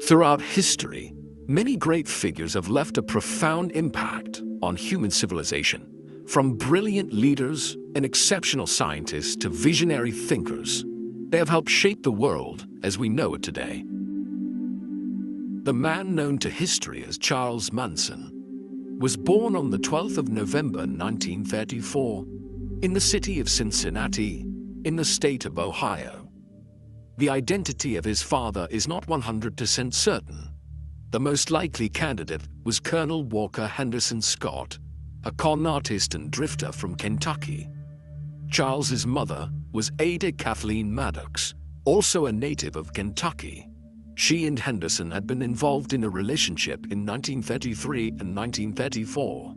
Throughout history, many great figures have left a profound impact on human civilization. From brilliant leaders and exceptional scientists to visionary thinkers, they have helped shape the world as we know it today. The man known to history as Charles Manson was born on the 12th of November 1934 in the city of Cincinnati, in the state of Ohio. The identity of his father is not 100% certain. The most likely candidate was Colonel Walker Henderson Scott, a con artist and drifter from Kentucky. Charles's mother was Ada Kathleen Maddox, also a native of Kentucky. She and Henderson had been involved in a relationship in 1933 and 1934,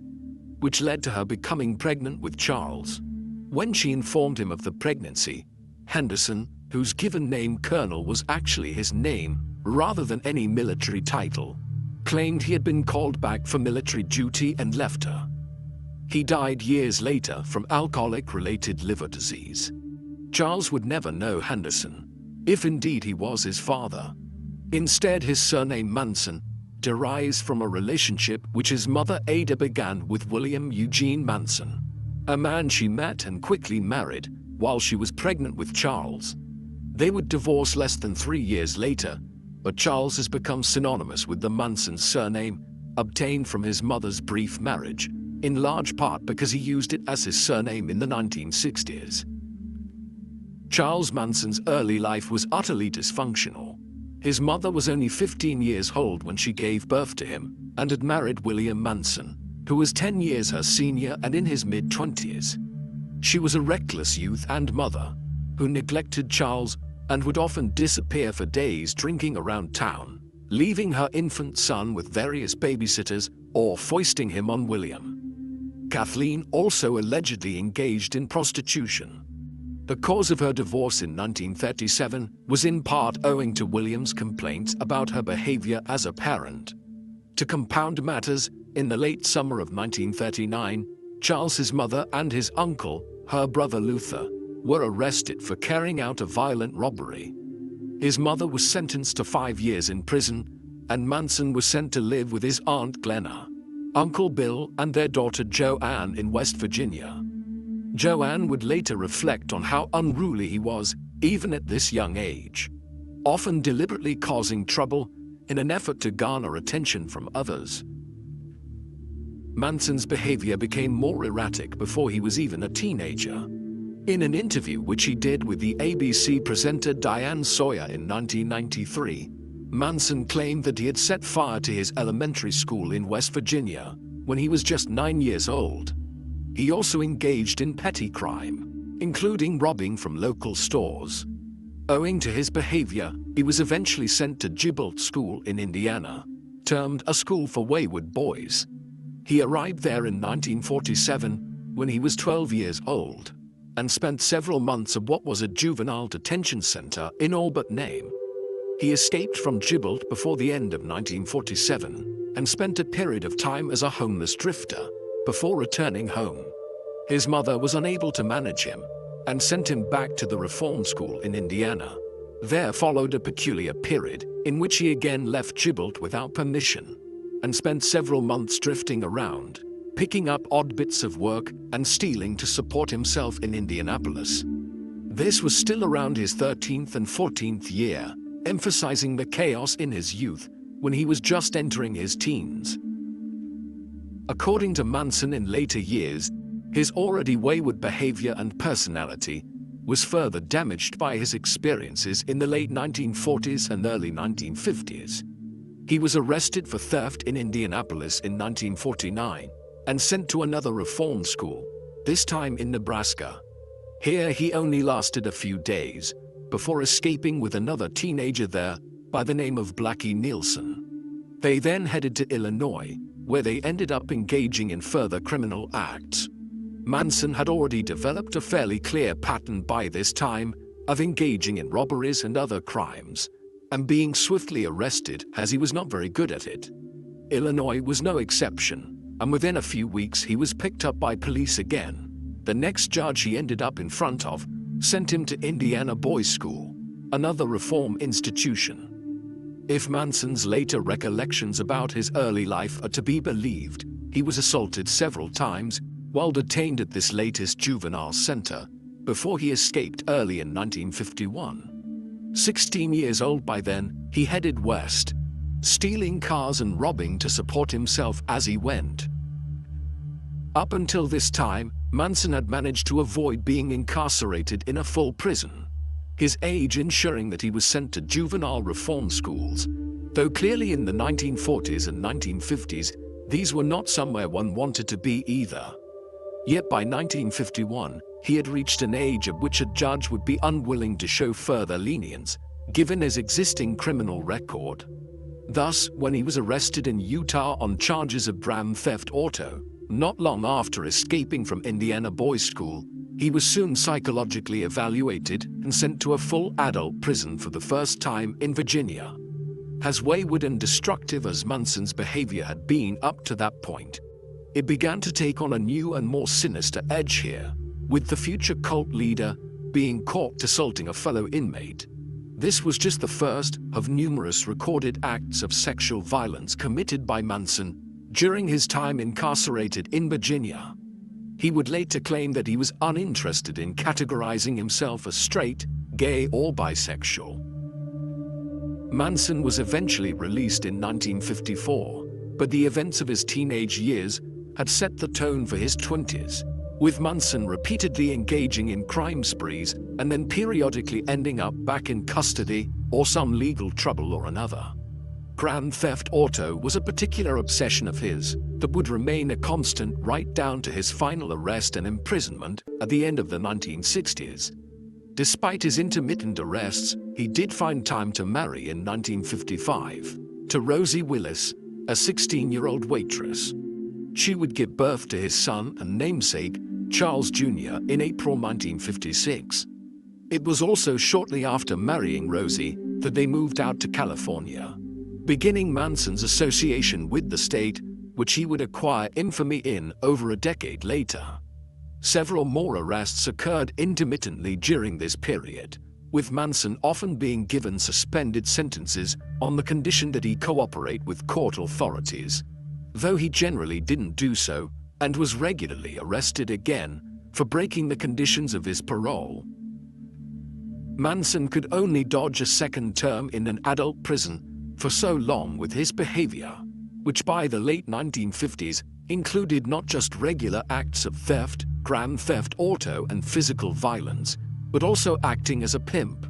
which led to her becoming pregnant with Charles. When she informed him of the pregnancy, Henderson, whose given name Colonel was actually his name rather than any military title, claimed he had been called back for military duty and left her. He died years later from alcoholic-related liver disease. Charles would never know Henderson, if indeed he was his father. Instead, his surname Manson derives from a relationship which his mother Ada began with William Eugene Manson, a man she met and quickly married while she was pregnant with Charles. They would divorce less than 3 years later, but Charles has become synonymous with the Manson surname, obtained from his mother's brief marriage, in large part because he used it as his surname in the 1960s. Charles Manson's early life was utterly dysfunctional. His mother was only 15 years old when she gave birth to him and had married William Manson, who was 10 years her senior and in his mid-20s. She was a reckless youth and mother who neglected Charles and would often disappear for days drinking around town, leaving her infant son with various babysitters or foisting him on William. Kathleen also allegedly engaged in prostitution. The cause of her divorce in 1937 was in part owing to William's complaints about her behavior as a parent. To compound matters, in the late summer of 1939, Charles's mother and his uncle, her brother Luther, were arrested for carrying out a violent robbery. His mother was sentenced to 5 years in prison, and Manson was sent to live with his Aunt Glenna, Uncle Bill, and their daughter Joanne in West Virginia. Joanne would later reflect on how unruly he was, even at this young age, often deliberately causing trouble in an effort to garner attention from others. Manson's behavior became more erratic before he was even a teenager. In an interview which he did with the ABC presenter Diane Sawyer in 1993, Manson claimed that he had set fire to his elementary school in West Virginia when he was just 9 years old. He also engaged in petty crime, including robbing from local stores. Owing to his behavior, he was eventually sent to Gibbolt School in Indiana, termed a school for wayward boys. He arrived there in 1947 when he was 12 years old and spent several months at what was a juvenile detention center in all but name. He escaped from Gibbolt before the end of 1947 and spent a period of time as a homeless drifter before returning home. His mother was unable to manage him and sent him back to the reform school in Indiana. There followed a peculiar period in which he again left Gibbolt without permission and spent several months drifting around, picking up odd bits of work and stealing to support himself in Indianapolis. This was still around his 13th and 14th year, emphasizing the chaos in his youth when he was just entering his teens. According to Manson, in later years, his already wayward behavior and personality was further damaged by his experiences in the late 1940s and early 1950s. He was arrested for theft in Indianapolis in 1949 and sent to another reform school, this time in Nebraska. Here he only lasted a few days before escaping with another teenager there by the name of Blackie Nielsen. They then headed to Illinois, where they ended up engaging in further criminal acts. Manson had already developed a fairly clear pattern by this time of engaging in robberies and other crimes, and being swiftly arrested as he was not very good at it. Illinois was no exception, and within a few weeks he was picked up by police again. The next judge he ended up in front of sent him to Indiana Boys School, another reform institution. If Manson's later recollections about his early life are to be believed, he was assaulted several times while detained at this latest juvenile center before he escaped early in 1951. 16 years old by then, he headed west, stealing cars and robbing to support himself as he went. Up until this time, Manson had managed to avoid being incarcerated in a full prison, his age ensuring that he was sent to juvenile reform schools, though clearly in the 1940s and 1950s, these were not somewhere one wanted to be either. Yet by 1951, he had reached an age at which a judge would be unwilling to show further lenience, given his existing criminal record. Thus, when he was arrested in Utah on charges of grand theft auto, not long after escaping from Indiana boys' school, he was soon psychologically evaluated and sent to a full adult prison for the first time in Virginia. As wayward and destructive as Manson's behavior had been up to that point, it began to take on a new and more sinister edge here, with the future cult leader being caught assaulting a fellow inmate. This was just the first of numerous recorded acts of sexual violence committed by Manson during his time incarcerated in Virginia. He would later claim that he was uninterested in categorizing himself as straight, gay, or bisexual. Manson was eventually released in 1954, but the events of his teenage years had set the tone for his 20s, with Manson repeatedly engaging in crime sprees and then periodically ending up back in custody or some legal trouble or another. Grand theft auto was a particular obsession of his that would remain a constant right down to his final arrest and imprisonment at the end of the 1960s. Despite his intermittent arrests, he did find time to marry in 1955 to Rosie Willis, a 16-year-old waitress. She would give birth to his son and namesake, Charles Jr., in April 1956. It was also shortly after marrying Rosie that they moved out to California, beginning Manson's association with the state, which he would acquire infamy in over a decade later. Several more arrests occurred intermittently during this period, with Manson often being given suspended sentences on the condition that he cooperate with court authorities, though he generally didn't do so and was regularly arrested again for breaking the conditions of his parole. Manson could only dodge a second term in an adult prison for so long with his behavior, which by the late 1950s included not just regular acts of theft, grand theft auto, and physical violence, but also acting as a pimp.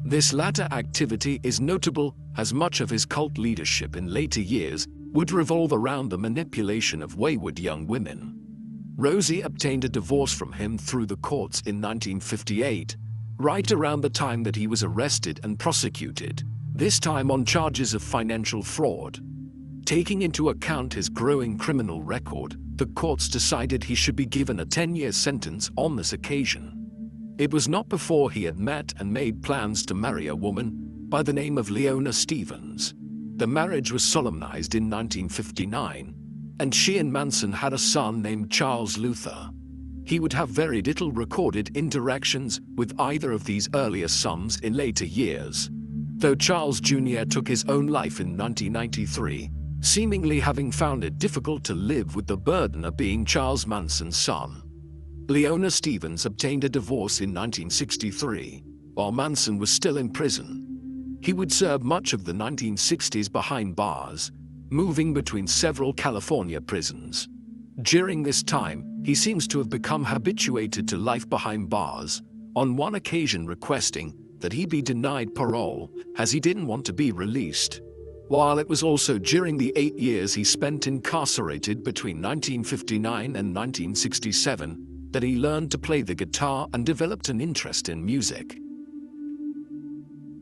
This latter activity is notable as much of his cult leadership in later years would revolve around the manipulation of wayward young women. Rosie obtained a divorce from him through the courts in 1958, right around the time that he was arrested and prosecuted, this time on charges of financial fraud. Taking into account his growing criminal record, the courts decided he should be given a 10-year sentence on this occasion. It was not before he had met and made plans to marry a woman by the name of Leona Stevens. The marriage was solemnized in 1959, and she and Manson had a son named Charles Luther. He would have very little recorded interactions with either of these earlier sons in later years, though Charles Jr. took his own life in 1993, seemingly having found it difficult to live with the burden of being Charles Manson's son. Leona Stevens obtained a divorce in 1963, while Manson was still in prison. He would serve much of the 1960s behind bars, moving between several California prisons. During this time, he seems to have become habituated to life behind bars, on one occasion requesting that he be denied parole as he didn't want to be released. While it was also during the 8 years he spent incarcerated between 1959 and 1967 that he learned to play the guitar and developed an interest in music.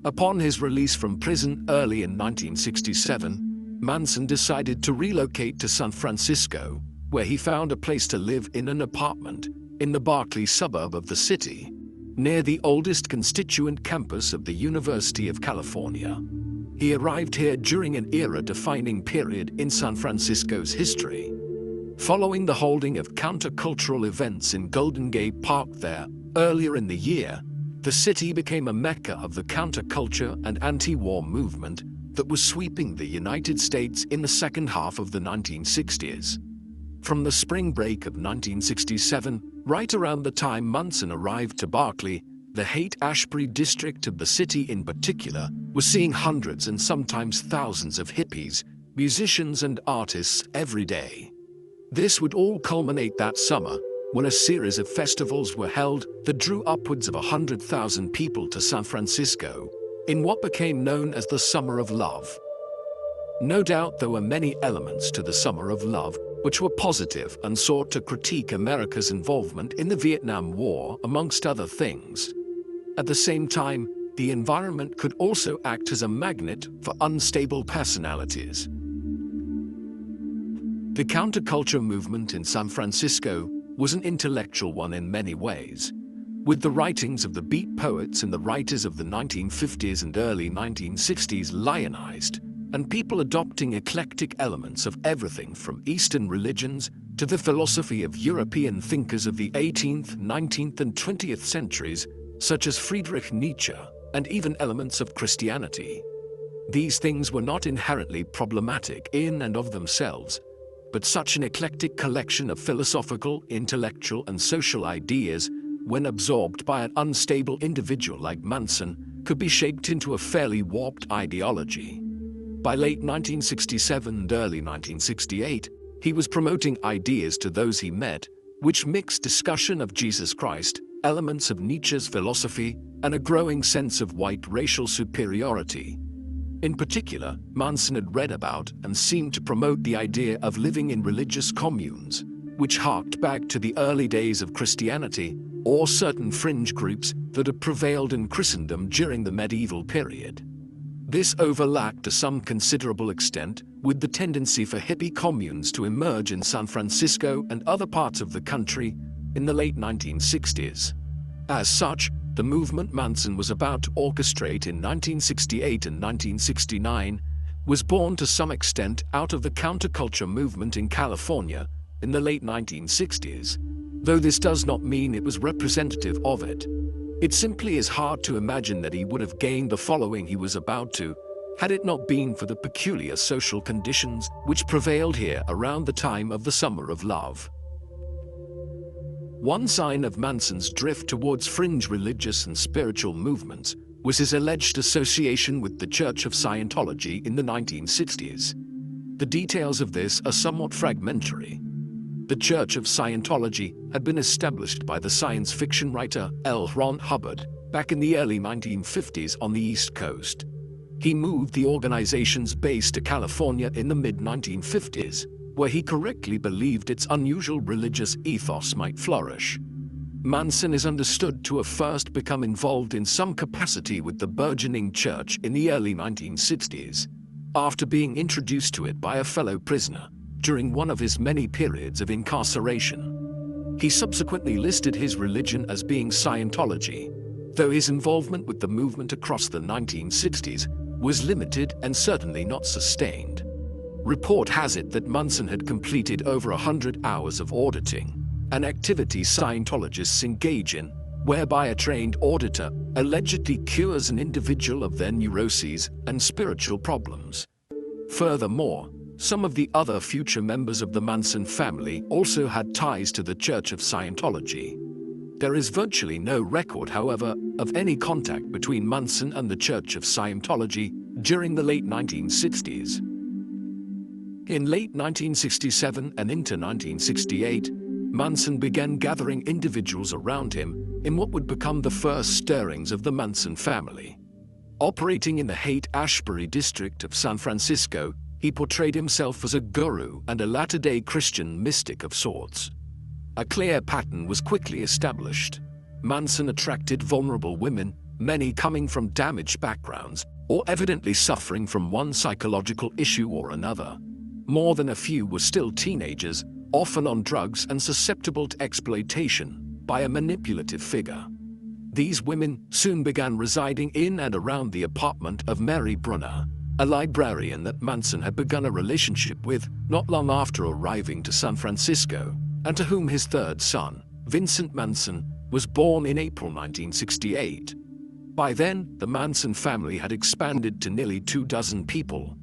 Upon his release from prison early in 1967, Manson decided to relocate to San Francisco, where he found a place to live in an apartment in the Berkeley suburb of the city, near the oldest constituent campus of the University of California. He arrived here during an era-defining period in San Francisco's history. Following the holding of countercultural events in Golden Gate Park there earlier in the year, the city became a mecca of the counterculture and anti-war movement, that was sweeping the United States in the second half of the 1960s. From the spring break of 1967, right around the time Manson arrived to Berkeley, the Haight-Ashbury district of the city in particular was seeing hundreds and sometimes thousands of hippies, musicians and artists every day. This would all culminate that summer when a series of festivals were held that drew upwards of 100,000 people to San Francisco, in what became known as the Summer of Love. No doubt there were many elements to the Summer of Love which were positive and sought to critique America's involvement in the Vietnam War, amongst other things. At the same time, the environment could also act as a magnet for unstable personalities. The counterculture movement in San Francisco was an intellectual one in many ways, with the writings of the beat poets and the writers of the 1950s and early 1960s lionized, and people adopting eclectic elements of everything from Eastern religions to the philosophy of European thinkers of the 18th, 19th, and 20th centuries, such as Friedrich Nietzsche, and even elements of Christianity. These things were not inherently problematic in and of themselves, but such an eclectic collection of philosophical, intellectual, and social ideas, when absorbed by an unstable individual like Manson, could be shaped into a fairly warped ideology. By late 1967 and early 1968, he was promoting ideas to those he met, which mixed discussion of Jesus Christ, elements of Nietzsche's philosophy, and a growing sense of white racial superiority. In particular, Manson had read about and seemed to promote the idea of living in religious communes, which harked back to the early days of Christianity or certain fringe groups that had prevailed in Christendom during the medieval period. This overlapped to some considerable extent with the tendency for hippie communes to emerge in San Francisco and other parts of the country in the late 1960s. As such, the movement Manson was about to orchestrate in 1968 and 1969 was born to some extent out of the counterculture movement in California in the late 1960s, though this does not mean it was representative of it. It simply is hard to imagine that he would have gained the following he was about to, had it not been for the peculiar social conditions which prevailed here around the time of the Summer of Love. One sign of Manson's drift towards fringe religious and spiritual movements was his alleged association with the Church of Scientology in the 1960s. The details of this are somewhat fragmentary. The Church of Scientology had been established by the science fiction writer L. Ron Hubbard back in the early 1950s on the East Coast. He moved the organization's base to California in the mid-1950s, where he correctly believed its unusual religious ethos might flourish. Manson is understood to have first become involved in some capacity with the burgeoning church in the early 1960s, after being introduced to it by a fellow prisoner during one of his many periods of incarceration. He subsequently listed his religion as being Scientology, though his involvement with the movement across the 1960s was limited and certainly not sustained. Report has it that Manson had completed over 100 hours of auditing, an activity Scientologists engage in, whereby a trained auditor allegedly cures an individual of their neuroses and spiritual problems. Furthermore, some of the other future members of the Manson family also had ties to the Church of Scientology. There is virtually no record, however, of any contact between Manson and the Church of Scientology during the late 1960s. In late 1967 and into 1968, Manson began gathering individuals around him in what would become the first stirrings of the Manson family. Operating in the Haight-Ashbury district of San Francisco, he portrayed himself as a guru and a latter-day Christian mystic of sorts. A clear pattern was quickly established. Manson attracted vulnerable women, many coming from damaged backgrounds, or evidently suffering from one psychological issue or another. More than a few were still teenagers, often on drugs and susceptible to exploitation by a manipulative figure. These women soon began residing in and around the apartment of Mary Brunner, a librarian that Manson had begun a relationship with not long after arriving to San Francisco, and to whom his third son, Vincent Manson, was born in April 1968. By then, the Manson family had expanded to nearly 24 people.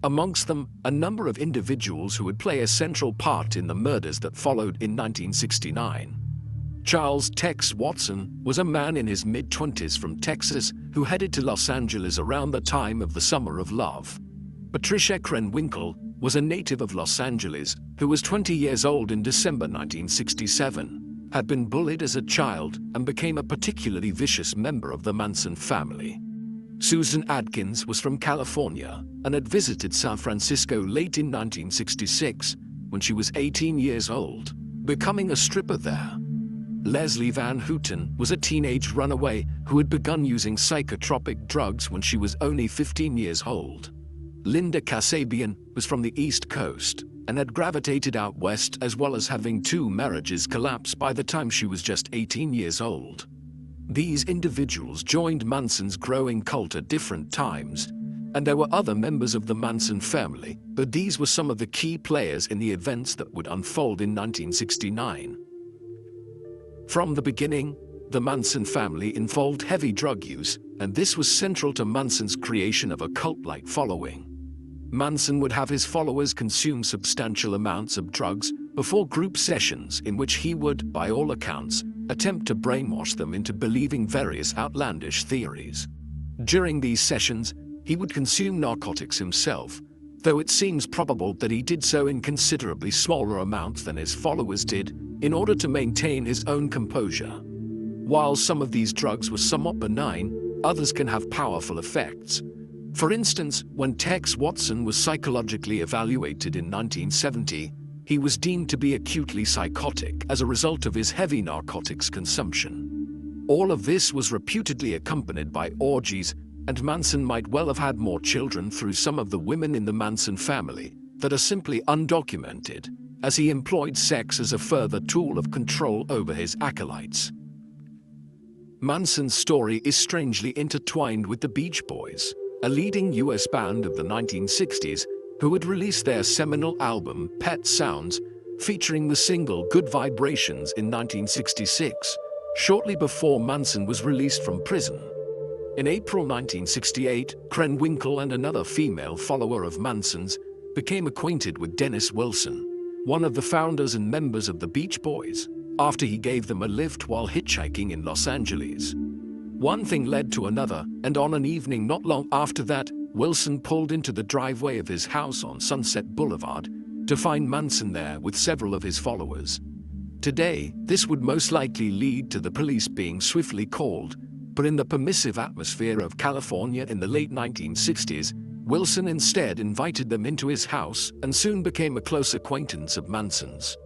Amongst them, a number of individuals who would play a central part in the murders that followed in 1969. Charles Tex Watson was a man in his mid-20s from Texas who headed to Los Angeles around the time of the Summer of Love. Patricia Krenwinkel was a native of Los Angeles who was 20 years old in December 1967, had been bullied as a child, and became a particularly vicious member of the Manson family. Susan Adkins was from California and had visited San Francisco late in 1966 when she was 18 years old, becoming a stripper there. Leslie Van Houten was a teenage runaway who had begun using psychotropic drugs when she was only 15 years old. Linda Kasabian was from the East Coast and had gravitated out west, as well as having 2 marriages collapse by the time she was just 18 years old. These individuals joined Manson's growing cult at different times, and there were other members of the Manson family, but these were some of the key players in the events that would unfold in 1969. From the beginning, the Manson family involved heavy drug use, and this was central to Manson's creation of a cult-like following. Manson would have his followers consume substantial amounts of drugs before group sessions in which he would, by all accounts, attempt to brainwash them into believing various outlandish theories. During these sessions, he would consume narcotics himself, though it seems probable that he did so in considerably smaller amounts than his followers did, in order to maintain his own composure. While some of these drugs were somewhat benign, others can have powerful effects. For instance, when Tex Watson was psychologically evaluated in 1970, he was deemed to be acutely psychotic as a result of his heavy narcotics consumption. All of this was reputedly accompanied by orgies, and Manson might well have had more children through some of the women in the Manson family that are simply undocumented, as he employed sex as a further tool of control over his acolytes. Manson's story is strangely intertwined with the Beach Boys, a leading US band of the 1960s who had released their seminal album Pet Sounds, featuring the single Good Vibrations in 1966, shortly before Manson was released from prison. In April 1968, Krenwinkel and another female follower of Manson's became acquainted with Dennis Wilson, one of the founders and members of the Beach Boys, after he gave them a lift while hitchhiking in Los Angeles. One thing led to another, and on an evening not long after that, Wilson pulled into the driveway of his house on Sunset Boulevard to find Manson there with several of his followers. Today, this would most likely lead to the police being swiftly called, but in the permissive atmosphere of California in the late 1960s, Wilson instead invited them into his house and soon became a close acquaintance of Manson's.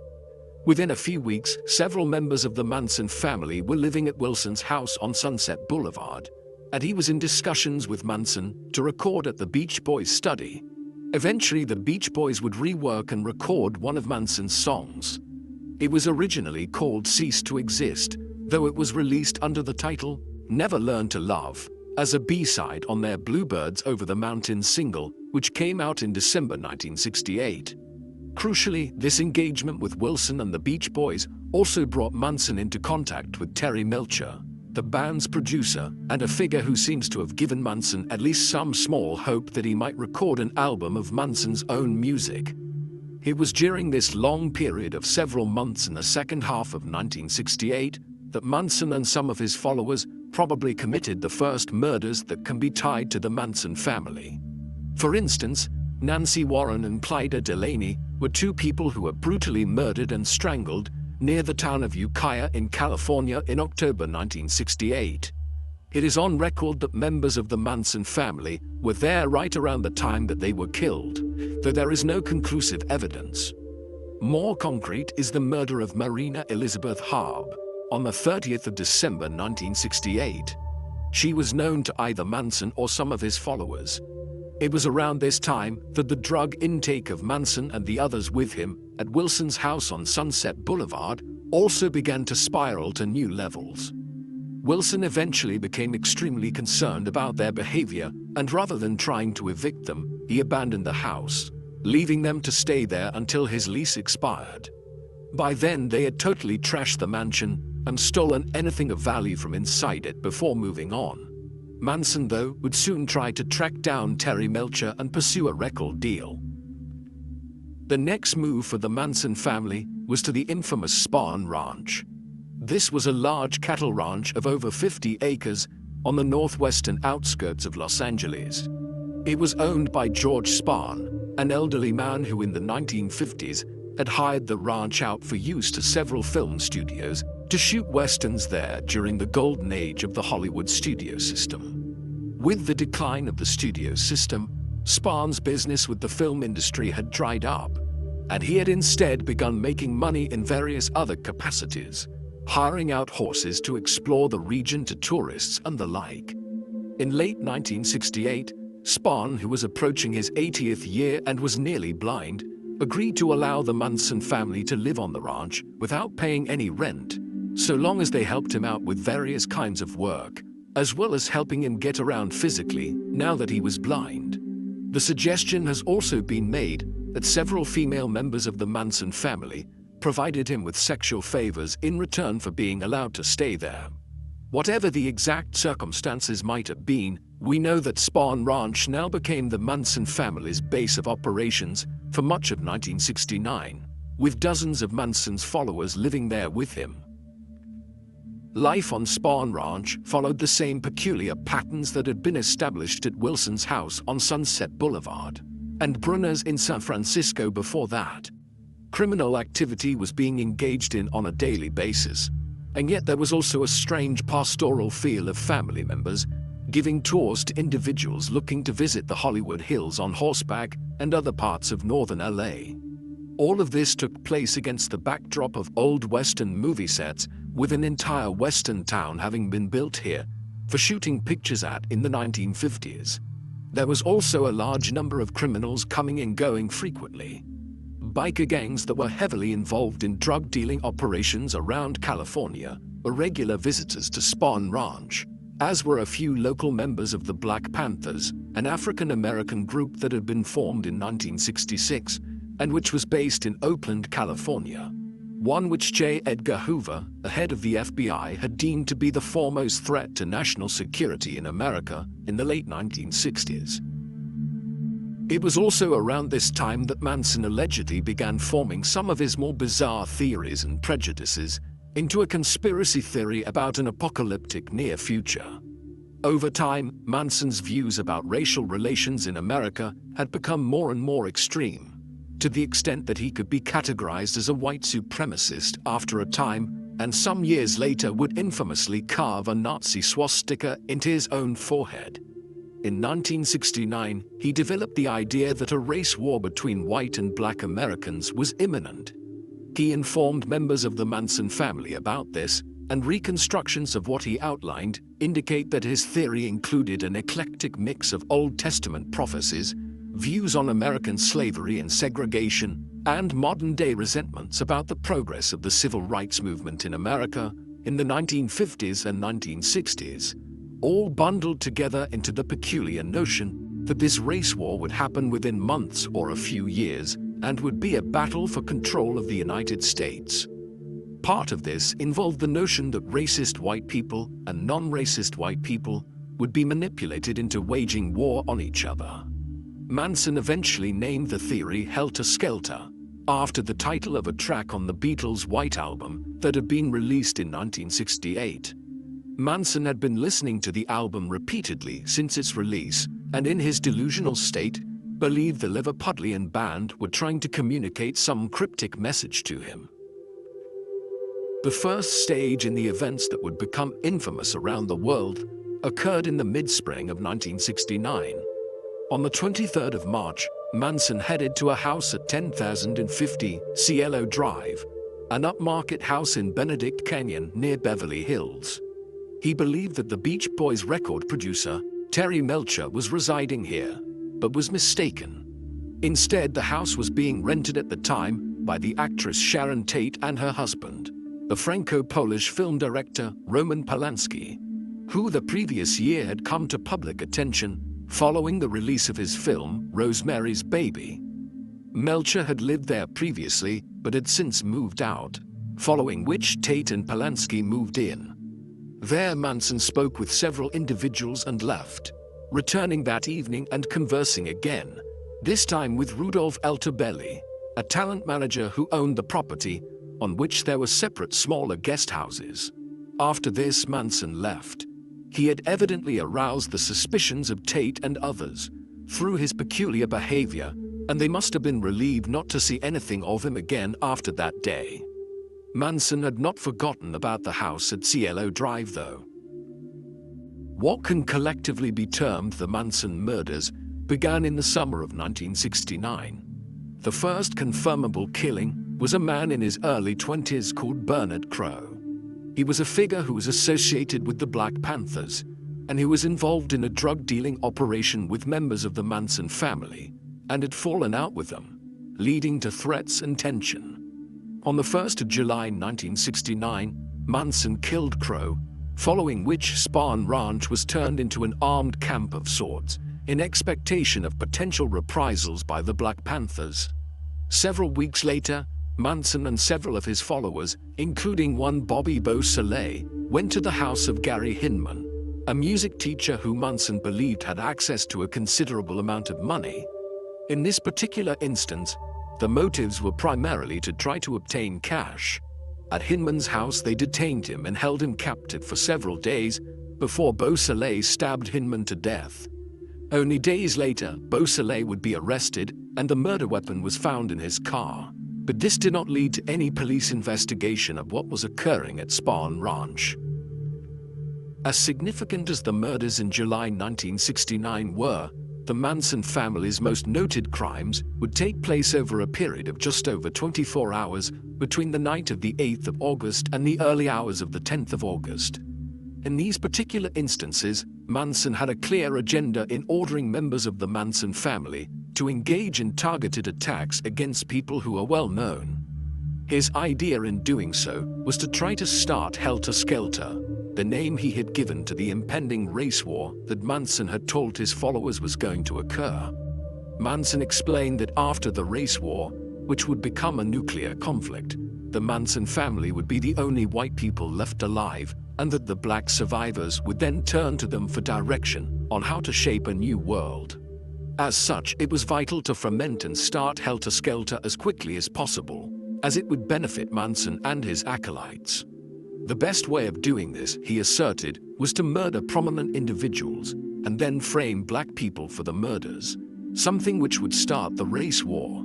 Within a few weeks, several members of the Manson family were living at Wilson's house on Sunset Boulevard, and he was in discussions with Manson to record at the Beach Boys' study. Eventually, the Beach Boys would rework and record one of Manson's songs. It was originally called Cease to Exist, though it was released under the title Never Learn to Love, as a B-side on their Bluebirds Over the Mountains single, which came out in December 1968. Crucially, this engagement with Wilson and the Beach Boys also brought Manson into contact with Terry Melcher, the band's producer, and a figure who seems to have given Manson at least some small hope that he might record an album of Manson's own music. It was during this long period of several months in the second half of 1968 that Manson and some of his followers probably committed the first murders that can be tied to the Manson family. For instance, Nancy Warren and Clyda Delaney were 2 people who were brutally murdered and strangled near the town of Ukiah in California in October 1968. It is on record that members of the Manson family were there right around the time that they were killed, though there is no conclusive evidence. More concrete is the murder of Marina Elizabeth Harb on the 30th of December 1968. She was known to either Manson or some of his followers. It was around this time that the drug intake of Manson and the others with him at Wilson's house on Sunset Boulevard also began to spiral to new levels. Wilson eventually became extremely concerned about their behavior, and rather than trying to evict them, he abandoned the house, leaving them to stay there until his lease expired. By then, they had totally trashed the mansion and stolen anything of value from inside it before moving on. Manson, though, would soon try to track down Terry Melcher and pursue a record deal. The next move for the Manson family was to the infamous Spahn Ranch. This was a large cattle ranch of over 50 acres on the northwestern outskirts of Los Angeles. It was owned by George Spahn, an elderly man who in the 1950s had hired the ranch out for use to several film studios to shoot westerns there during the golden age of the Hollywood studio system. With the decline of the studio system, Spahn's business with the film industry had dried up, and he had instead begun making money in various other capacities, hiring out horses to explore the region to tourists and the like. In late 1968, Spahn, who was approaching his 80th year and was nearly blind, agreed to allow the Manson family to live on the ranch without paying any rent, so long as they helped him out with various kinds of work, as well as helping him get around physically now that he was blind. The suggestion has also been made that several female members of the Manson family provided him with sexual favors in return for being allowed to stay there. Whatever the exact circumstances might have been, we know that Spahn Ranch now became the Manson family's base of operations for much of 1969, with dozens of Manson's followers living there with him. Life on Spahn Ranch followed the same peculiar patterns that had been established at Wilson's house on Sunset Boulevard and Brunner's in San Francisco before that. Criminal activity was being engaged in on a daily basis, and yet there was also a strange pastoral feel of family members giving tours to individuals looking to visit the Hollywood Hills on horseback and other parts of northern LA. All of this took place against the backdrop of old Western movie sets, with an entire Western town having been built here for shooting pictures at in the 1950s. There was also a large number of criminals coming and going frequently. Biker gangs that were heavily involved in drug dealing operations around California were regular visitors to Spahn Ranch, as were a few local members of the Black Panthers, an African-American group that had been formed in 1966 and which was based in Oakland, California, one which J. Edgar Hoover, the head of the FBI, had deemed to be the foremost threat to national security in America in the late 1960s. It was also around this time that Manson allegedly began forming some of his more bizarre theories and prejudices into a conspiracy theory about an apocalyptic near future. Over time, Manson's views about racial relations in America had become more and more extreme, to the extent that he could be categorized as a white supremacist after a time, and some years later would infamously carve a Nazi swastika into his own forehead. In 1969, he developed the idea that a race war between white and black Americans was imminent. He informed members of the Manson family about this, and reconstructions of what he outlined indicate that his theory included an eclectic mix of Old Testament prophecies, views on American slavery and segregation, and modern-day resentments about the progress of the civil rights movement in America in the 1950s and 1960s, all bundled together into the peculiar notion that this race war would happen within months or a few years and would be a battle for control of the United States. Part of this involved the notion that racist white people and non-racist white people would be manipulated into waging war on each other. Manson eventually named the theory Helter Skelter, after the title of a track on the Beatles' White Album that had been released in 1968. Manson had been listening to the album repeatedly since its release, and in his delusional state, believed the Liverpudlian band were trying to communicate some cryptic message to him. The first stage in the events that would become infamous around the world occurred in the mid-spring of 1969. On the 23rd of March, Manson headed to a house at 10,050 Cielo Drive, an upmarket house in Benedict Canyon near Beverly Hills. He believed that the Beach Boys record producer, Terry Melcher, was residing here, but was mistaken. Instead, the house was being rented at the time by the actress Sharon Tate and her husband, the Franco-Polish film director Roman Polanski, who the previous year had come to public attention following the release of his film Rosemary's Baby. Melcher had lived there previously but had since moved out, following which Tate and Polanski moved in. There Manson spoke with several individuals and left, returning that evening and conversing again, this time with Rudolf Elterbelli, a talent manager who owned the property, on which there were separate smaller guest houses. After this, Manson left. He had evidently aroused the suspicions of Tate and others through his peculiar behavior, and they must have been relieved not to see anything of him again after that day. Manson had not forgotten about the house at Cielo Drive, though. What can collectively be termed the Manson murders began in the summer of 1969. The first confirmable killing was a man in his early 20s called Bernard Crowe. He was a figure who was associated with the Black Panthers, and who was involved in a drug-dealing operation with members of the Manson family, and had fallen out with them, leading to threats and tension. On the 1st of July 1969, Manson killed Crowe, following which Spahn Ranch was turned into an armed camp of sorts, in expectation of potential reprisals by the Black Panthers. Several weeks later, Manson and several of his followers, including one Bobby Beausoleil, went to the house of Gary Hinman, a music teacher who Manson believed had access to a considerable amount of money. In this particular instance, the motives were primarily to try to obtain cash. At Hinman's house, they detained him and held him captive for several days before Beausoleil stabbed Hinman to death. Only days later, Beausoleil would be arrested and the murder weapon was found in his car. But this did not lead to any police investigation of what was occurring at Spahn Ranch. As significant as the murders in July 1969 were, the Manson family's most noted crimes would take place over a period of just over 24 hours between the night of the 8th of August and the early hours of the 10th of August. In these particular instances, Manson had a clear agenda in ordering members of the Manson family to engage in targeted attacks against people who are well known. His idea in doing so was to try to start Helter Skelter, the name he had given to the impending race war that Manson had told his followers was going to occur. Manson explained that after the race war, which would become a nuclear conflict, the Manson family would be the only white people left alive, and that the black survivors would then turn to them for direction on how to shape a new world. As such, it was vital to ferment and start Helter Skelter as quickly as possible, as it would benefit Manson and his acolytes. The best way of doing this, he asserted, was to murder prominent individuals and then frame black people for the murders, something which would start the race war.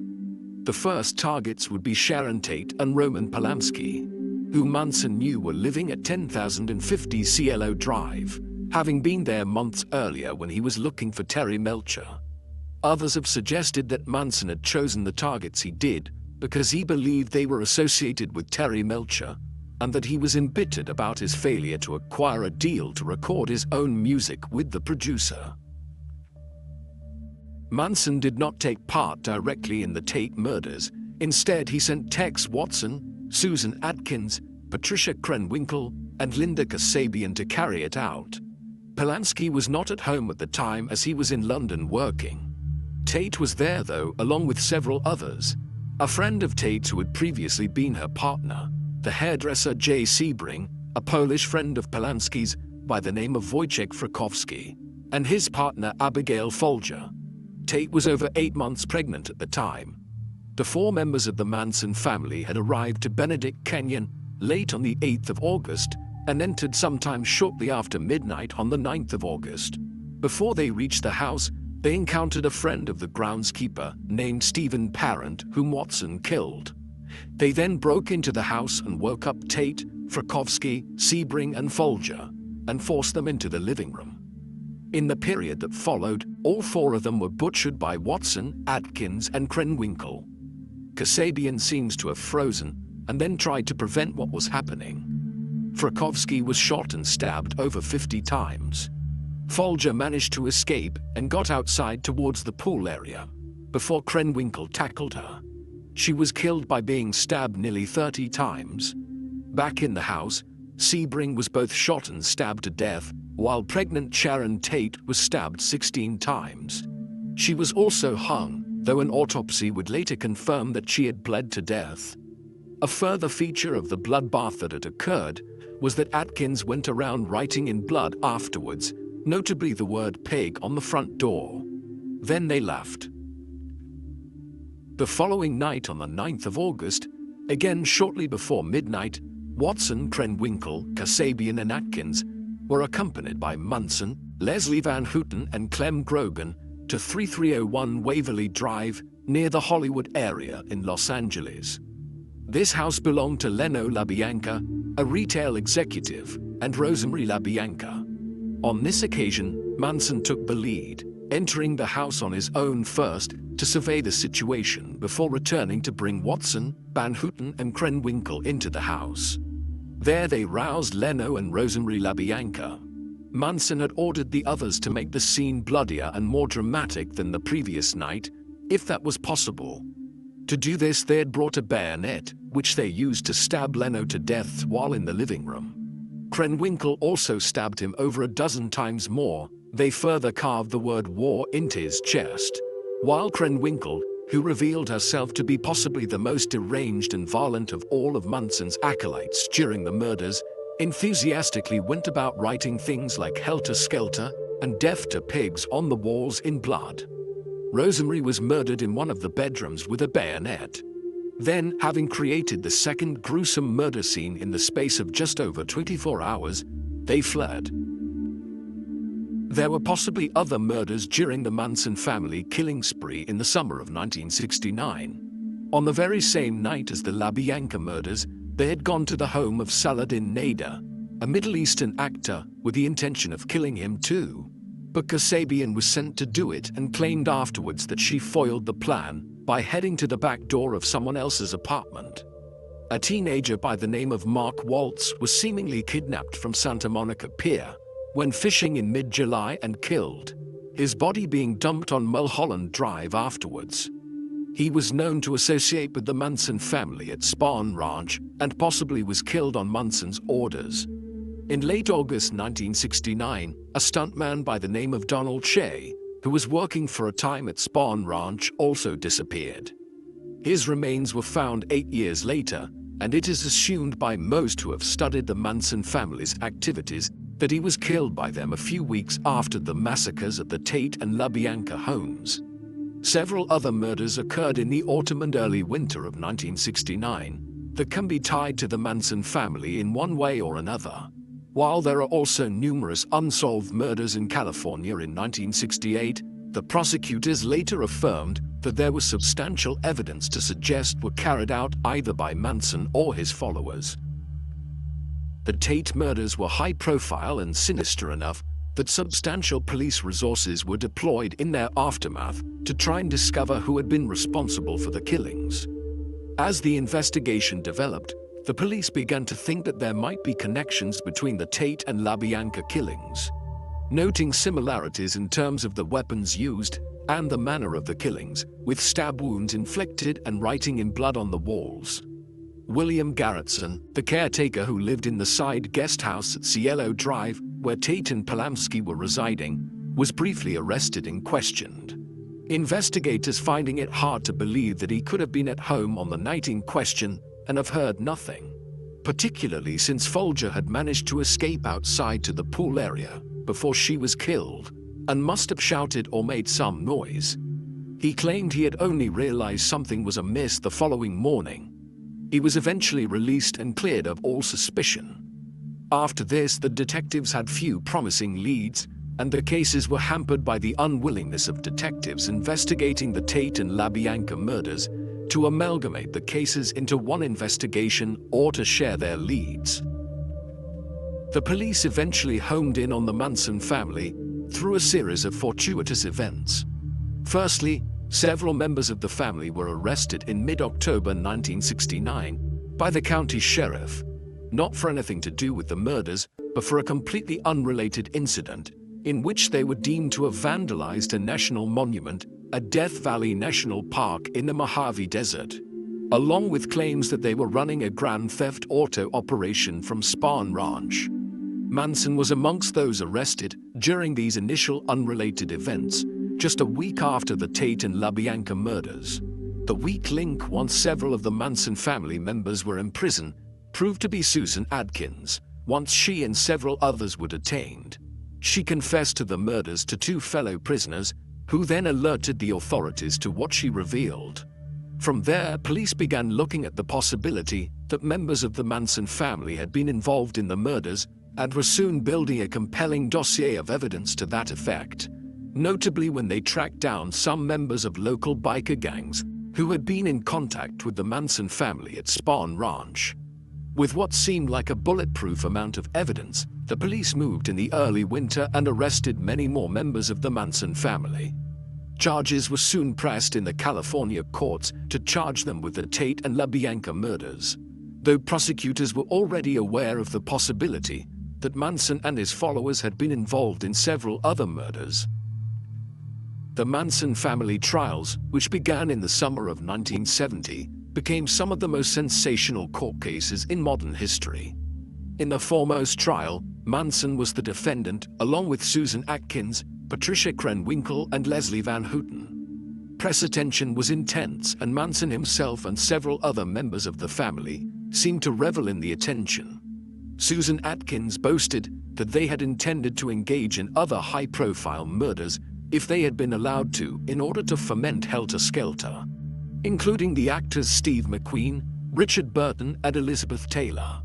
The first targets would be Sharon Tate and Roman Polanski, who Manson knew were living at 10,050 Cielo Drive, having been there months earlier when he was looking for Terry Melcher. Others have suggested that Manson had chosen the targets he did because he believed they were associated with Terry Melcher, and that he was embittered about his failure to acquire a deal to record his own music with the producer. Manson did not take part directly in the Tate murders. Instead, he sent Tex Watson, Susan Atkins, Patricia Krenwinkel, and Linda Kasabian to carry it out. Polanski was not at home at the time as he was in London working. Tate was there, though, along with several others. A friend of Tate's who had previously been her partner, the hairdresser Jay Sebring, a Polish friend of Polanski's by the name of Wojciech Frykowski, and his partner Abigail Folger. Tate was over 8 months pregnant at the time. The 4 members of the Manson family had arrived to Benedict Canyon late on the 8th of August and entered sometime shortly after midnight on the 9th of August. Before they reached the house, they encountered a friend of the groundskeeper named Stephen Parent, whom Watson killed. They then broke into the house and woke up Tate, Frykowski, Sebring, and Folger, and forced them into the living room. In the period that followed, all 4 of them were butchered by Watson, Atkins, and Krenwinkel. Kasabian seems to have frozen and then tried to prevent what was happening. Frykowski was shot and stabbed over 50 times. Folger managed to escape and got outside towards the pool area before Krenwinkel tackled her. She was killed by being stabbed nearly 30 times. Back in the house, Sebring was both shot and stabbed to death, while pregnant Sharon Tate was stabbed 16 times. She was also hung, though an autopsy would later confirm that she had bled to death. A further feature of the bloodbath that had occurred was that Atkins went around writing in blood afterwards, notably the word pig on the front door. Then they left. The following night, on the 9th of August, again shortly before midnight, Watson, Krenwinkel, Kasabian and Atkins were accompanied by MANSON, Leslie Van Houten and Clem Grogan to 3301 Waverly Drive near the Hollywood area in Los Angeles. This house belonged to Leno LaBianca, a retail executive, and Rosemary LaBianca. On this occasion, Manson took the lead, entering the house on his own first to survey the situation before returning to bring Watson, Van Houten and Krenwinkel into the house. There they roused Leno and Rosemary LaBianca. Manson had ordered the others to make the scene bloodier and more dramatic than the previous night, if that was possible. To do this, they had brought a bayonet, which they used to stab Leno to death while in the living room. Krenwinkel also stabbed him over a dozen times more. They further carved the word war into his chest, while Krenwinkel, who revealed herself to be possibly the most deranged and violent of all of Manson's acolytes during the murders, enthusiastically went about writing things like helter skelter and death to pigs on the walls in blood. Rosemary was murdered in one of the bedrooms with a bayonet. Then, having created the second gruesome murder scene in the space of just over 24 hours, they fled. There were possibly other murders during the Manson family killing spree in the summer of 1969. On the very same night as the LaBianca murders, they had gone to the home of Saladin Nader, a Middle Eastern actor, with the intention of killing him too. But Kasabian was sent to do it and claimed afterwards that she foiled the plan by heading to the back door of someone else's apartment. A teenager by the name of Mark Waltz was seemingly kidnapped from Santa Monica Pier when fishing in mid-July and killed, his body being dumped on Mulholland Drive afterwards. He was known to associate with the Manson family at Spahn Ranch and possibly was killed on Manson's orders. In late August 1969, a stuntman by the name of Donald Shea, who was working for a time at Spahn Ranch, also disappeared. His remains were found 8 years later, and it is assumed by most who have studied the Manson family's activities that he was killed by them a few weeks after the massacres at the Tate and LaBianca homes. Several other murders occurred in the autumn and early winter of 1969 that can be tied to the Manson family in one way or another. While there are also numerous unsolved murders in California in 1968, the prosecutors later affirmed that there was substantial evidence to suggest were carried out either by Manson or his followers. The Tate murders were high-profile and sinister enough that substantial police resources were deployed in their aftermath to try and discover who had been responsible for the killings. As the investigation developed, the police began to think that there might be connections between the Tate and LaBianca killings, noting similarities in terms of the weapons used and the manner of the killings, with stab wounds inflicted and writing in blood on the walls. William Garrettson, the caretaker who lived in the side guest house at Cielo Drive, where Tate and Polanski were residing, was briefly arrested and questioned. Investigators finding it hard to believe that he could have been at home on the night in question and have heard nothing, particularly since Folger had managed to escape outside to the pool area before she was killed and must have shouted or made some noise. He claimed he had only realized something was amiss the following morning. He was eventually released and cleared of all suspicion. After this, the detectives had few promising leads, and the cases were hampered by the unwillingness of detectives investigating the Tate and LaBianca murders to amalgamate the cases into one investigation or to share their leads. The police eventually homed in on the Manson family through a series of fortuitous events. Firstly, several members of the family were arrested in mid-October 1969 by the county sheriff, not for anything to do with the murders, but for a completely unrelated incident in which they were deemed to have vandalized a national monument at Death Valley National Park in the Mojave Desert, along with claims that they were running a grand theft auto operation from Spahn Ranch. Manson was amongst those arrested during these initial unrelated events, just a week after the Tate and LaBianca murders. The weak link, once several of the Manson family members were in prison, proved to be Susan Adkins, Once she and several others were detained, she confessed to the murders to 2 fellow prisoners, who then alerted the authorities to what she revealed. From there, police began looking at the possibility that members of the Manson family had been involved in the murders and were soon building a compelling dossier of evidence to that effect, notably when they tracked down some members of local biker gangs who had been in contact with the Manson family at Spahn Ranch. With what seemed like a bulletproof amount of evidence, the police moved in the early winter and arrested many more members of the Manson family. Charges were soon pressed in the California courts to charge them with the Tate and LaBianca murders, though prosecutors were already aware of the possibility that Manson and his followers had been involved in several other murders. The Manson family trials, which began in the summer of 1970, became some of the most sensational court cases in modern history. In the foremost trial, Manson was the defendant, along with Susan Atkins, Patricia Krenwinkel, and Leslie Van Houten. Press attention was intense, and Manson himself and several other members of the family seemed to revel in the attention. Susan Atkins boasted that they had intended to engage in other high-profile murders if they had been allowed to, in order to foment helter-skelter, including the actors Steve McQueen, Richard Burton, and Elizabeth Taylor.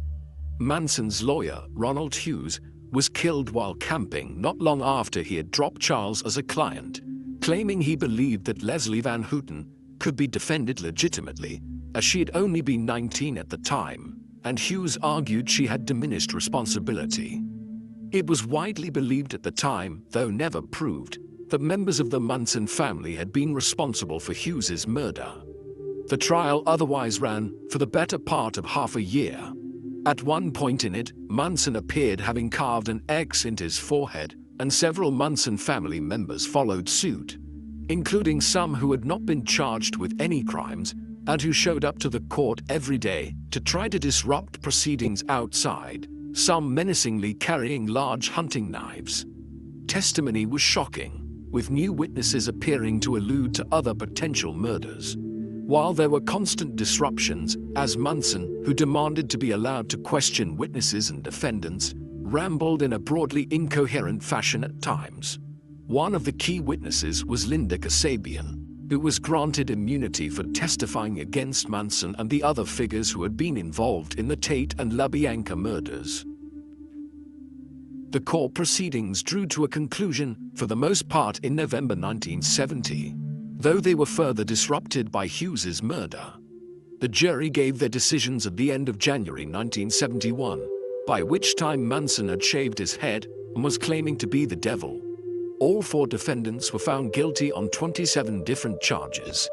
Manson's lawyer, Ronald Hughes, was killed while camping not long after he had dropped Charles as a client, claiming he believed that Leslie Van Houten could be defended legitimately, as she had only been 19 at the time, and Hughes argued she had diminished responsibility. It was widely believed at the time, though never proved, that members of the Manson family had been responsible for Hughes's murder. The trial otherwise ran for the better part of half a year. At one point in it, Manson appeared having carved an X into his forehead, and several Manson family members followed suit, including some who had not been charged with any crimes and who showed up to the court every day to try to disrupt proceedings outside, some menacingly carrying large hunting knives. Testimony was shocking, with new witnesses appearing to allude to other potential murders. While there were constant disruptions, as Manson, who demanded to be allowed to question witnesses and defendants, rambled in a broadly incoherent fashion at times. One of the key witnesses was Linda Kasabian, who was granted immunity for testifying against Manson and the other figures who had been involved in the Tate and LaBianca murders. The court proceedings drew to a conclusion, for the most part in November 1970, though they were further disrupted by Hughes's murder. The jury gave their decisions at the end of January 1971, by which time Manson had shaved his head and was claiming to be the devil. All 4 defendants were found guilty on 27 different charges.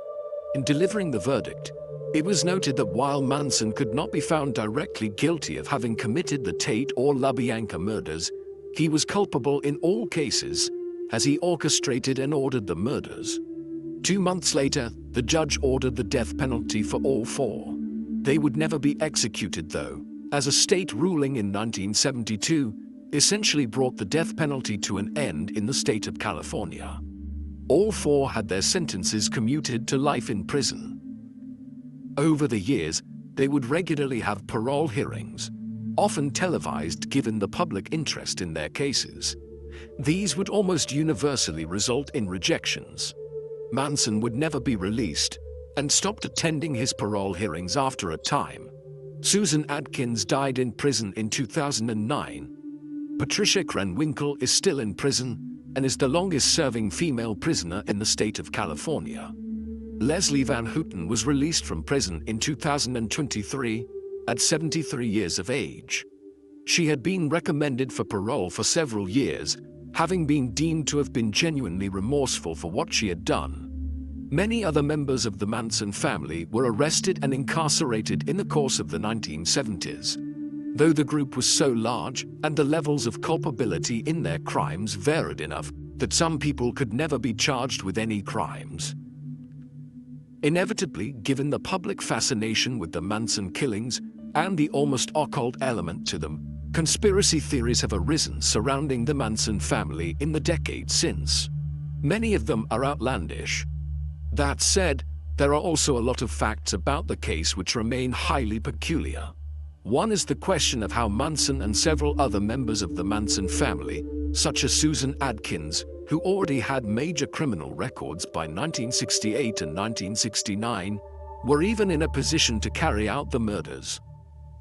In delivering the verdict, it was noted that while Manson could not be found directly guilty of having committed the Tate or LaBianca murders, he was culpable in all cases, as he orchestrated and ordered the murders. 2 months later, the judge ordered the death penalty for all 4. They would never be executed, though, as a state ruling in 1972 essentially brought the death penalty to an end in the state of California. All 4 had their sentences commuted to life in prison. Over the years, they would regularly have parole hearings, often televised given the public interest in their cases. These would almost universally result in rejections. Manson would never be released and stopped attending his parole hearings after a time. Susan Atkins died in prison in 2009. Patricia Krenwinkel is still in prison and is the longest-serving female prisoner in the state of California. Leslie Van Houten was released from prison in 2023 at 73 years of age. She had been recommended for parole for several years, having been deemed to have been genuinely remorseful for what she had done. Many other members of the Manson family were arrested and incarcerated in the course of the 1970s, though the group was so large and the levels of culpability in their crimes varied enough that some people could never be charged with any crimes. Inevitably, given the public fascination with the Manson killings and the almost occult element to them, conspiracy theories have arisen surrounding the Manson family in the decades since. Many of them are outlandish. That said, there are also a lot of facts about the case which remain highly peculiar. One is the question of how Manson and several other members of the Manson family, such as Susan Adkins, who already had major criminal records by 1968 and 1969, were even in a position to carry out the murders.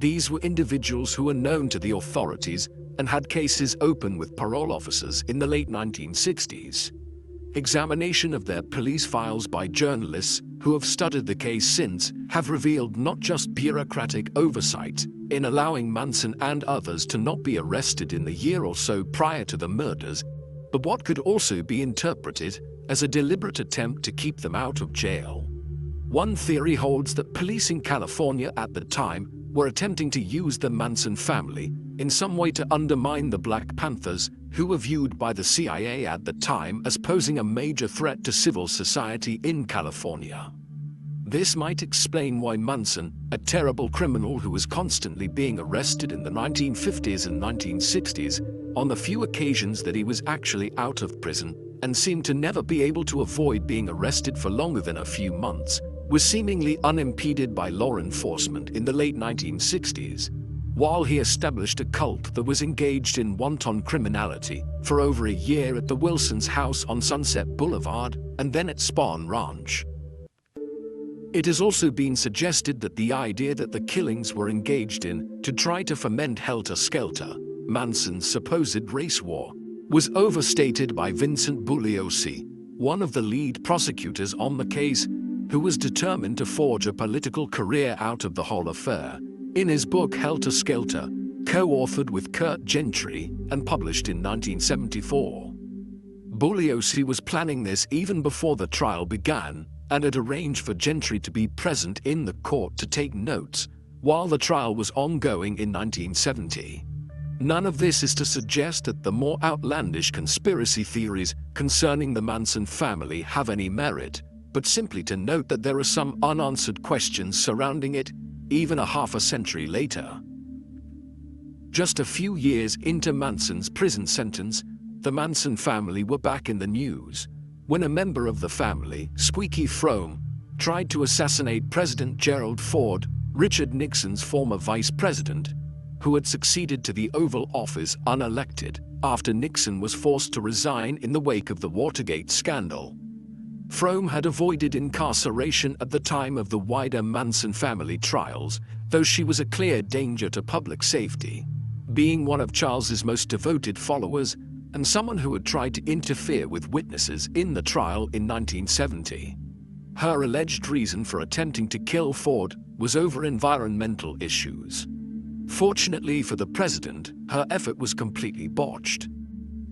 These were individuals who were known to the authorities and had cases open with parole officers in the late 1960s. Examination of their police files by journalists who have studied the case since have revealed not just bureaucratic oversight in allowing Manson and others to not be arrested in the year or so prior to the murders, but what could also be interpreted as a deliberate attempt to keep them out of jail. One theory holds that police in California at the time were attempting to use the Manson family in some way to undermine the Black Panthers, who were viewed by the CIA at the time as posing a major threat to civil society in California. This might explain why Manson, a terrible criminal who was constantly being arrested in the 1950s and 1960s, on the few occasions that he was actually out of prison and seemed to never be able to avoid being arrested for longer than a few months, was seemingly unimpeded by law enforcement in the late 1960s, while he established a cult that was engaged in wanton criminality for over a year at the Wilsons' house on Sunset Boulevard and then at Spahn Ranch. It has also been suggested that the idea that the killings were engaged in to try to foment helter-skelter, Manson's supposed race war, was overstated by Vincent Bugliosi, one of the lead prosecutors on the case, who was determined to forge a political career out of the whole affair, in his book Helter Skelter, co-authored with Kurt Gentry and published in 1974. Bugliosi was planning this even before the trial began and had arranged for Gentry to be present in the court to take notes while the trial was ongoing in 1970. None of this is to suggest that the more outlandish conspiracy theories concerning the Manson family have any merit, but simply to note that there are some unanswered questions surrounding it, even a half a century later. Just a few years into Manson's prison sentence, the Manson family were back in the news when a member of the family, Squeaky Fromme, tried to assassinate President Gerald Ford, Richard Nixon's former vice president, who had succeeded to the Oval Office unelected after Nixon was forced to resign in the wake of the Watergate scandal. Fromme had avoided incarceration at the time of the wider Manson family trials, though she was a clear danger to public safety, being one of Charles's most devoted followers and someone who had tried to interfere with witnesses in the trial in 1970. Her alleged reason for attempting to kill Ford was over environmental issues. Fortunately for the president, her effort was completely botched.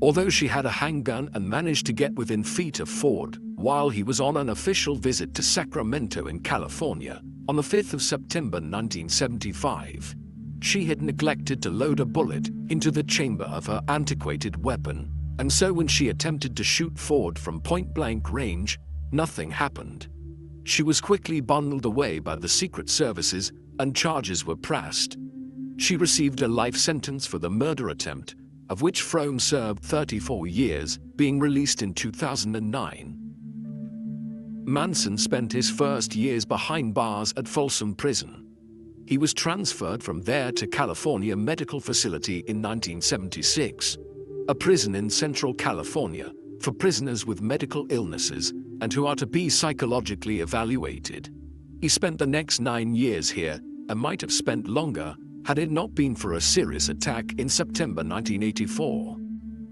Although she had a handgun and managed to get within feet of Ford while he was on an official visit to Sacramento in California on the 5th of September 1975, she had neglected to load a bullet into the chamber of her antiquated weapon, and so when she attempted to shoot Ford from point-blank range, nothing happened. She was quickly bundled away by the Secret Services and charges were pressed. She received a life sentence for the murder attempt, of which Fromme served 34 years, being released in 2009. Manson spent his first years behind bars at Folsom Prison. He was transferred from there to California Medical Facility in 1976, a prison in Central California for prisoners with medical illnesses and who are to be psychologically evaluated. He spent the next 9 years here and might have spent longer had it not been for a serious attack in September 1984.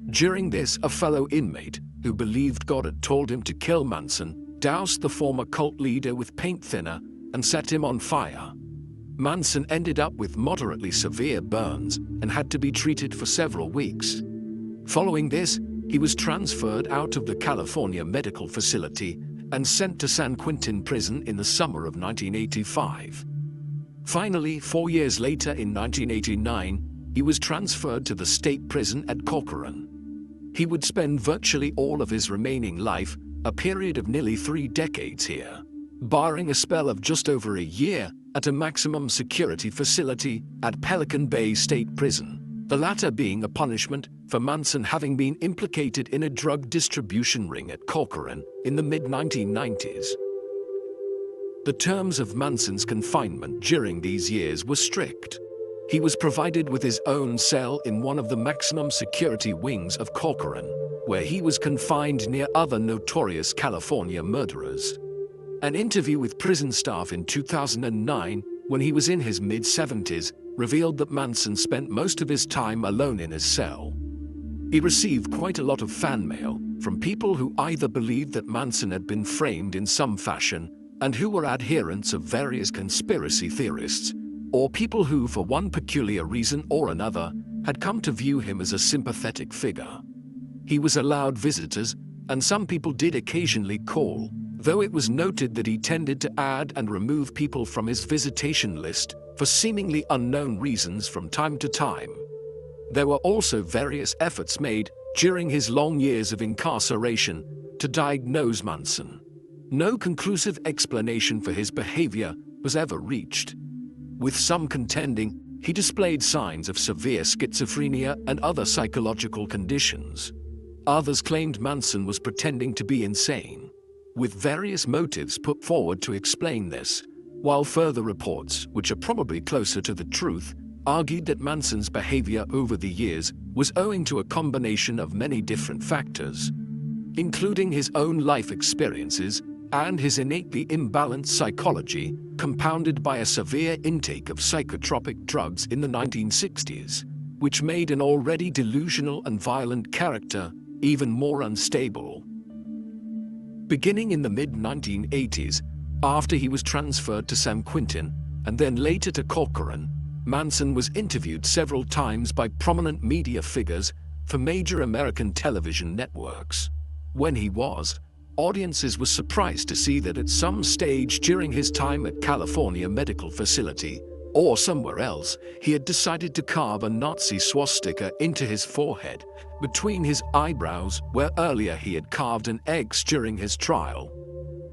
During this, a fellow inmate, who believed God had told him to kill Manson, doused the former cult leader with paint thinner and set him on fire. Manson ended up with moderately severe burns and had to be treated for several weeks. Following this, he was transferred out of the California Medical Facility and sent to San Quentin Prison in the summer of 1985. Finally, 4 years later in 1989, he was transferred to the state prison at Corcoran. He would spend virtually all of his remaining life, a period of nearly 3 decades here, barring a spell of just over a year at a maximum security facility at Pelican Bay State Prison, the latter being a punishment for Manson having been implicated in a drug distribution ring at Corcoran in the mid-1990s. The terms of Manson's confinement during these years were strict. He was provided with his own cell in one of the maximum security wings of Corcoran, where he was confined near other notorious California murderers. An interview with prison staff in 2009, when he was in his mid-70s, revealed that Manson spent most of his time alone in his cell. He received quite a lot of fan mail from people who either believed that Manson had been framed in some fashion and who were adherents of various conspiracy theorists, or people who, for one peculiar reason or another, had come to view him as a sympathetic figure. He was allowed visitors, and some people did occasionally call, though it was noted that he tended to add and remove people from his visitation list for seemingly unknown reasons from time to time. There were also various efforts made during his long years of incarceration to diagnose Manson. No conclusive explanation for his behavior was ever reached. With some contending, he displayed signs of severe schizophrenia and other psychological conditions. Others claimed Manson was pretending to be insane, with various motives put forward to explain this, while further reports, which are probably closer to the truth, argued that Manson's behavior over the years was owing to a combination of many different factors, including his own life experiences and his innately imbalanced psychology, compounded by a severe intake of psychotropic drugs in the 1960s, which made an already delusional and violent character even more unstable. Beginning in the mid-1980s, after he was transferred to San Quentin and then later to Corcoran, Manson was interviewed several times by prominent media figures for major American television networks. When he was, audiences were surprised to see that at some stage during his time at California Medical Facility, or somewhere else, he had decided to carve a Nazi swastika into his forehead, between his eyebrows, where earlier he had carved an X during his trial.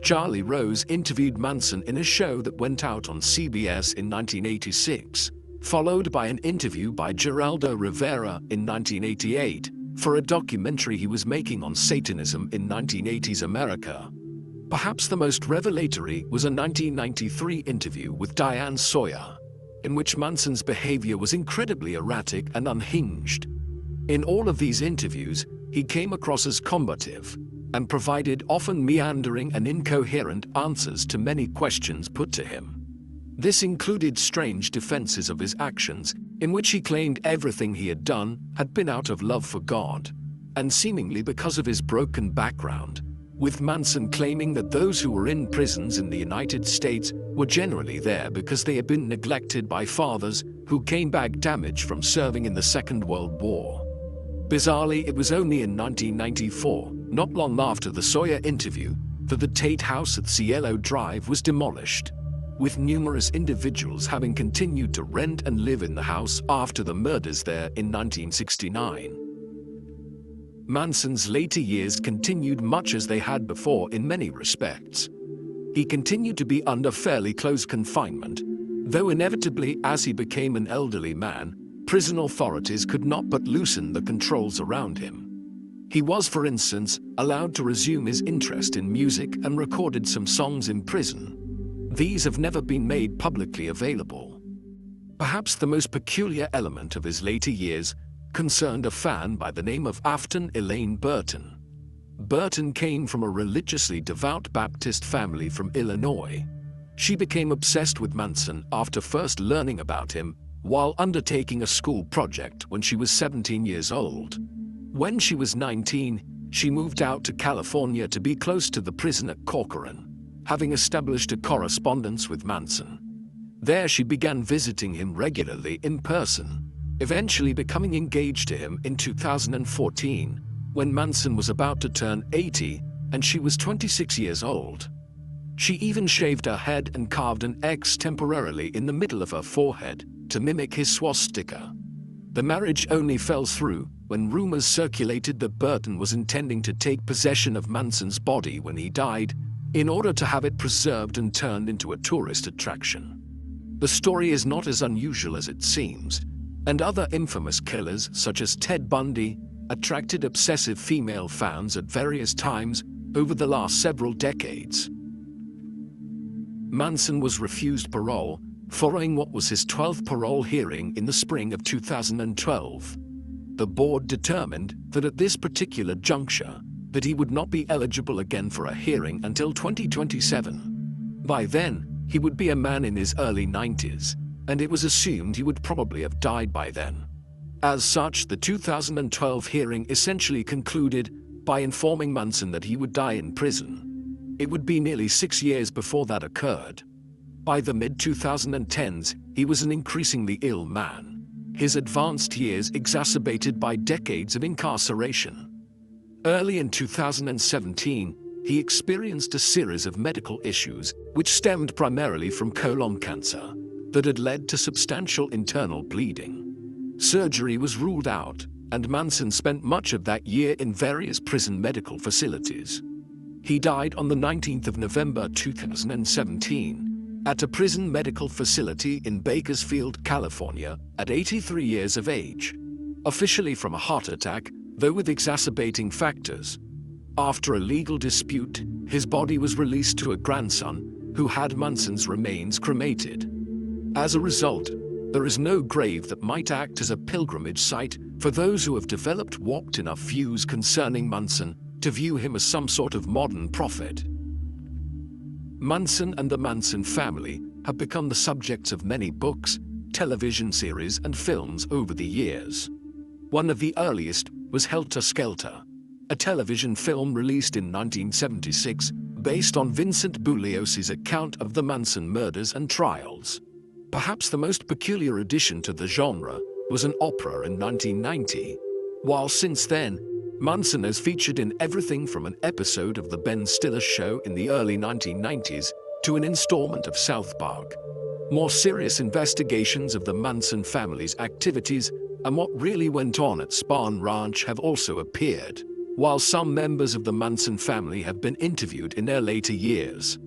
Charlie Rose interviewed Manson in a show that went out on CBS in 1986, followed by an interview by Geraldo Rivera in 1988 for a documentary he was making on Satanism in 1980s America. Perhaps the most revelatory was a 1993 interview with Diane Sawyer, in which Manson's behavior was incredibly erratic and unhinged. In all of these interviews, he came across as combative and provided often meandering and incoherent answers to many questions put to him. This included strange defenses of his actions, in which he claimed everything he had done had been out of love for God, and seemingly because of his broken background, with Manson claiming that those who were in prisons in the United States were generally there because they had been neglected by fathers who came back damaged from serving in the Second World War. Bizarrely, it was only in 1994, not long after the Sawyer interview, that the Tate House at Cielo Drive was demolished, with numerous individuals having continued to rent and live in the house after the murders there in 1969. Manson's later years continued much as they had before in many respects. He continued to be under fairly close confinement, though inevitably as he became an elderly man, prison authorities could not but loosen the controls around him. He was, for instance, allowed to resume his interest in music and recorded some songs in prison. These have never been made publicly available. Perhaps the most peculiar element of his later years concerned a fan by the name of Afton Elaine Burton. Burton came from a religiously devout Baptist family from Illinois. She became obsessed with Manson after first learning about him while undertaking a school project when she was 17 years old. When she was 19, she moved out to California to be close to the prison at Corcoran, having established a correspondence with Manson. There she began visiting him regularly in person, eventually becoming engaged to him in 2014, when Manson was about to turn 80 and she was 26 years old. She even shaved her head and carved an X temporarily in the middle of her forehead to mimic his swastika. The marriage only fell through when rumors circulated that Burton was intending to take possession of Manson's body when he died, in order to have it preserved and turned into a tourist attraction. The story is not as unusual as it seems, and other infamous killers such as Ted Bundy attracted obsessive female fans at various times over the last several decades. Manson was refused parole Following what was his 12th parole hearing in the spring of 2012, the board determined that at this particular juncture, that he would not be eligible again for a hearing until 2027. By then, he would be a man in his early 90s, and it was assumed he would probably have died by then. As such, the 2012 hearing essentially concluded by informing Manson that he would die in prison. It would be nearly 6 years before that occurred. By the mid-2010s, he was an increasingly ill man, his advanced years exacerbated by decades of incarceration. Early in 2017, he experienced a series of medical issues which stemmed primarily from colon cancer that had led to substantial internal bleeding. Surgery was ruled out, and Manson spent much of that year in various prison medical facilities. He died on the 19th of November 2017 at a prison medical facility in Bakersfield, California, at 83 years of age, officially from a heart attack, though with exacerbating factors. After a legal dispute, his body was released to a grandson who had Manson's remains cremated. As a result, there is no grave that might act as a pilgrimage site for those who have developed warped enough views concerning Manson to view him as some sort of modern prophet. Manson and the Manson family have become the subjects of many books, television series, and films over the years. One of the earliest was Helter Skelter, a television film released in 1976 based on Vincent Bugliosi's account of the Manson murders and trials. Perhaps the most peculiar addition to the genre was an opera in 1990, while since then, Manson has featured in everything from an episode of The Ben Stiller Show in the early 1990s to an installment of South Park. More serious investigations of the Manson family's activities and what really went on at Spahn Ranch have also appeared, while some members of the Manson family have been interviewed in their later years.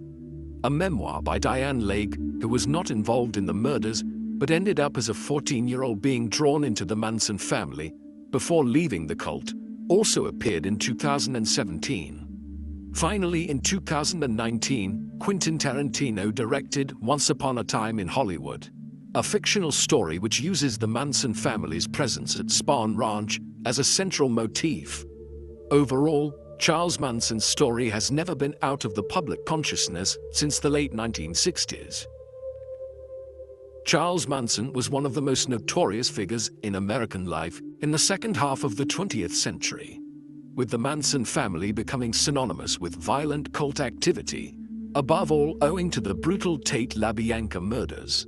A memoir by Diane Lake, who was not involved in the murders but ended up as a 14-year-old being drawn into the Manson family before leaving the cult, also appeared in 2017. Finally, in 2019, Quentin Tarantino directed Once Upon a Time in Hollywood, a fictional story which uses the Manson family's presence at Spahn Ranch as a central motif. Overall, Charles Manson's story has never been out of the public consciousness since the late 1960s. Charles Manson was one of the most notorious figures in American life in the second half of the 20th century, with the Manson family becoming synonymous with violent cult activity, above all owing to the brutal Tate LaBianca murders.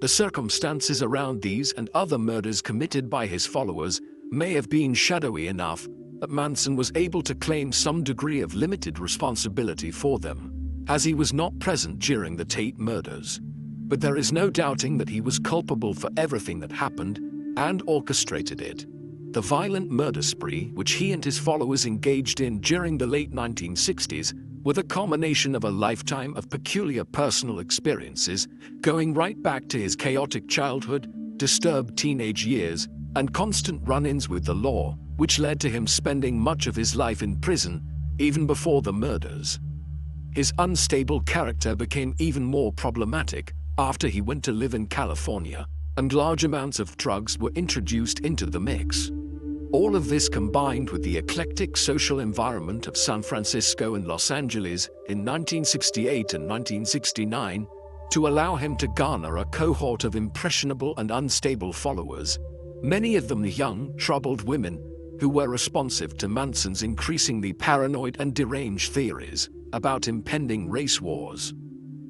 The circumstances around these and other murders committed by his followers may have been shadowy enough that Manson was able to claim some degree of limited responsibility for them, as he was not present during the Tate murders. But there is no doubting that he was culpable for everything that happened and orchestrated it. The violent murder spree which he and his followers engaged in during the late 1960s were the culmination of a lifetime of peculiar personal experiences, going right back to his chaotic childhood, disturbed teenage years, and constant run-ins with the law, which led to him spending much of his life in prison, even before the murders. His unstable character became even more problematic after he went to live in California, and large amounts of drugs were introduced into the mix. All of this combined with the eclectic social environment of San Francisco and Los Angeles in 1968 and 1969 to allow him to garner a cohort of impressionable and unstable followers, many of them young, troubled women who were responsive to Manson's increasingly paranoid and deranged theories about impending race wars.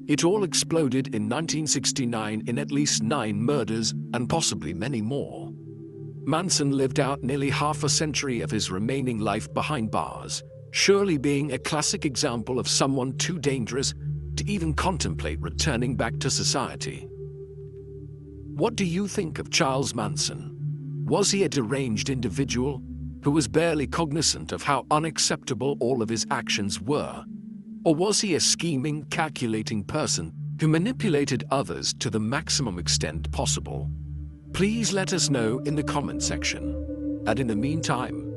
It all exploded in 1969 in at least 9 murders and possibly many more. Manson lived out nearly half a century of his remaining life behind bars, surely being a classic example of someone too dangerous to even contemplate returning back to society. What do you think of Charles Manson? Was he a deranged individual who was barely cognizant of how unacceptable all of his actions were? Or was he a scheming, calculating person who manipulated others to the maximum extent possible? Please let us know in the comment section. And in the meantime,